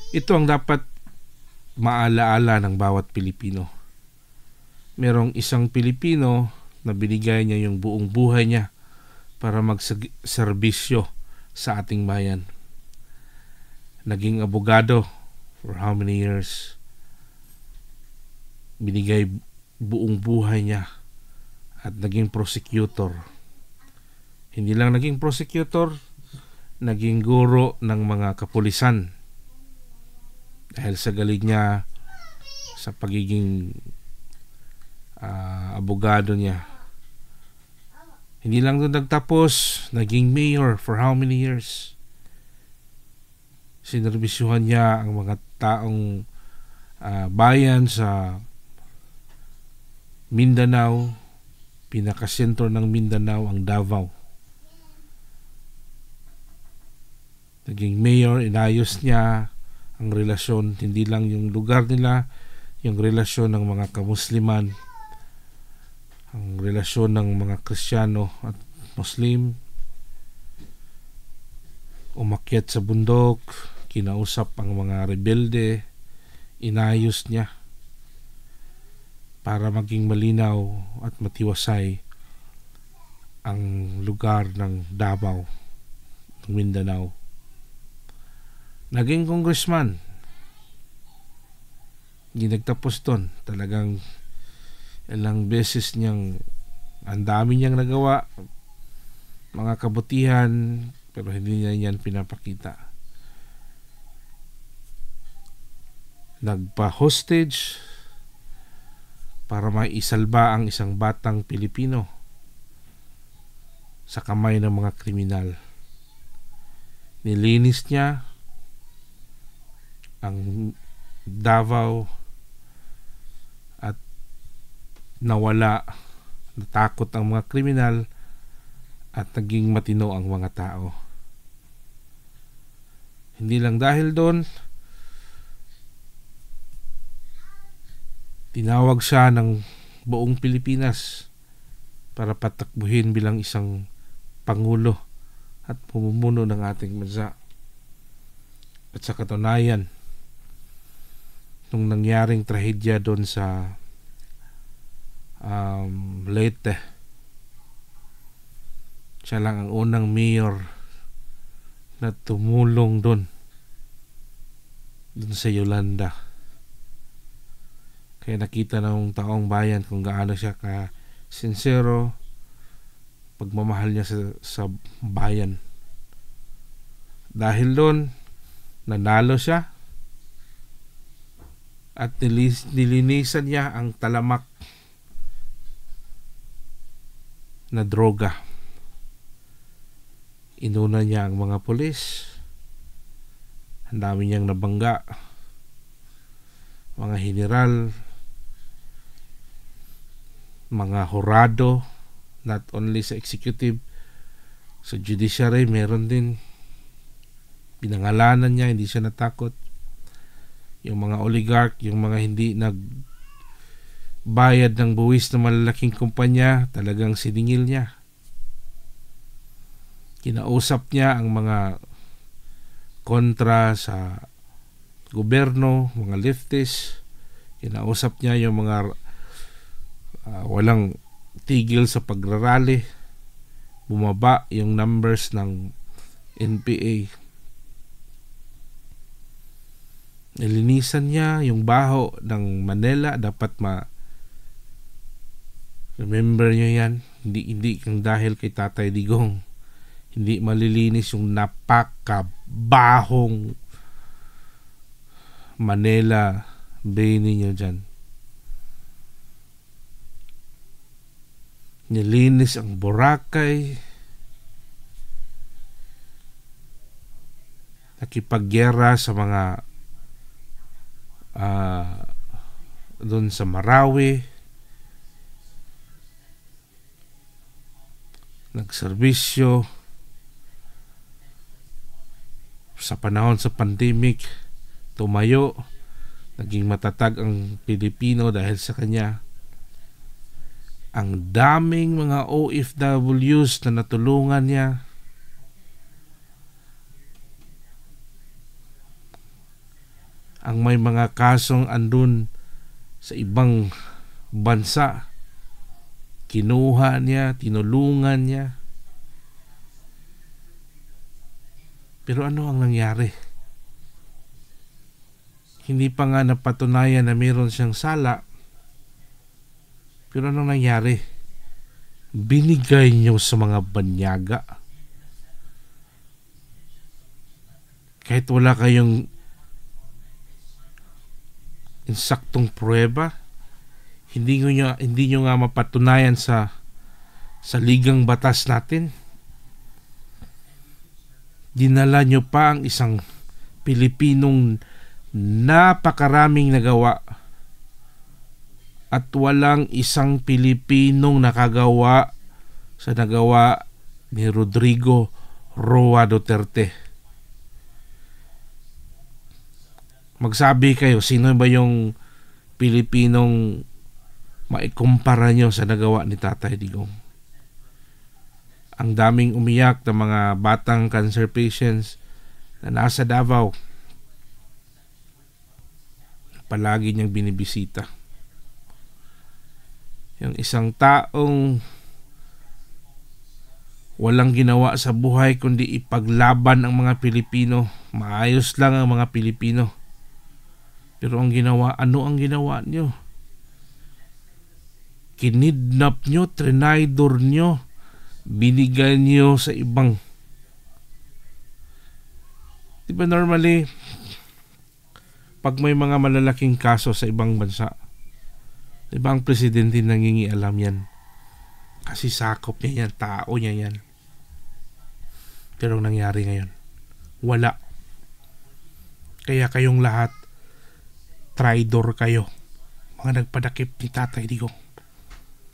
Ito ang dapat maalaala ng bawat Pilipino. Merong isang Pilipino na binigay niya yung buong buhay niya para magserbisyo sa ating bayan. Naging abogado for how many years? Binigay buong buhay niya at naging prosecutor. Hindi lang naging prosecutor, naging guro ng mga kapulisan dahil sa galing niya sa pagiging abogado niya. Hindi lang doon nagtapos, naging mayor for how many years? Sinerbisyuhan niya ang mga taong bayan sa Mindanao, pinakasentro ng Mindanao ang Davao. Naging mayor, inayos niya ang relasyon, hindi lang yung lugar nila, yung relasyon ng mga kamusliman, ang relasyon ng mga Kristiyano at Muslim. Umakyat sa bundok, kinausap ang mga rebelde, inayos niya para maging malinaw at matiwasay ang lugar ng Davao, ng Mindanao. Naging congressman. Hindi nagtapos doon. Talagang ilang beses ang dami niyang nagawa, mga kabutihan, pero hindi niya yan pinapakita. Nagpa-hostage para maisalba ang isang batang Pilipino sa kamay ng mga kriminal. Nilinis niya ang Davao at nawala, natakot ang mga kriminal at naging matino ang mga tao. Hindi lang dahil doon, tinawag siya ng buong Pilipinas para patakbuhin bilang isang pangulo at pumumuno ng ating bansa. At sa katunayan, nung nangyaring trahedya doon sa Leyte, siya lang ang unang mayor na tumulong doon sa Yolanda. Kaya nakita ng taong bayan kung gaano siya ka sincero, pagmamahal niya sa bayan. Dahil doon, nanalo siya at nilinisan niya ang talamak na droga. Inuna niya ang mga pulis. Ang dami niyang nabangga. Mga general, mga horado, not only sa executive, sa judiciary, meron din. Pinangalanan niya, hindi siya natakot. Yung mga oligarch, yung mga hindi nagbayad ng buwis ng malalaking kumpanya, talagang siningil niya. Kinausap niya ang mga kontra sa gobyerno, mga leftists. Kinausap niya yung mga walang tigil sa pagrarally. Bumaba yung numbers ng NPA. Nilinisan niya yung baho ng Manila. Dapat remember niyo yan. Hindi kang dahil kay Tatay Digong, hindi malilinis yung napakabahong Manila Bay ninyo dyan. Nilinis ang Boracay. Nakipagyera sa mga doon sa Marawi. Nagserbisyo sa panahon sa pandemic. Tumayo, naging matatag ang Pilipino dahil sa kanya. Ang daming mga OFWs na natulungan niya. Ang may mga kasong andun sa ibang bansa, kinuha niya, tinulungan niya. Pero ano ang nangyari? Hindi pa nga napatunayan na mayroon siyang sala. Pero anong nangyari? Binigay niyo sa mga banyaga. Kahit wala kayong insaktong pruweba, hindi nyo nga mapatunayan sa ligang batas natin. Dinala nyo pa ang isang Pilipinong napakaraming nagawa at walang isang Pilipinong nakagawa sa nagawa ni Rodrigo Roa Duterte. Magsabi kayo, sino ba yung Pilipinong maikumpara nyo sa nagawa ni Tatay Digong? Ang daming umiyak ng mga batang cancer patients na nasa Davao. Palagi niyang binibisita. Yung isang taong walang ginawa sa buhay kundi ipaglaban ang mga Pilipino. Maayos lang ang mga Pilipino. Pero ang ginawa, ano ang ginawa nyo? Kinidnap nyo, trinaydor nyo, binigay nyo sa ibang. Diba normally, pag may mga malalaking kaso sa ibang bansa, diba ang presidente nangingialam yan? Kasi sakop niya yan, tao niya yan. Pero ang nangyari ngayon, wala. Kaya kayong lahat, traidor kayo, mga nagpadakip ni Tatay Digong.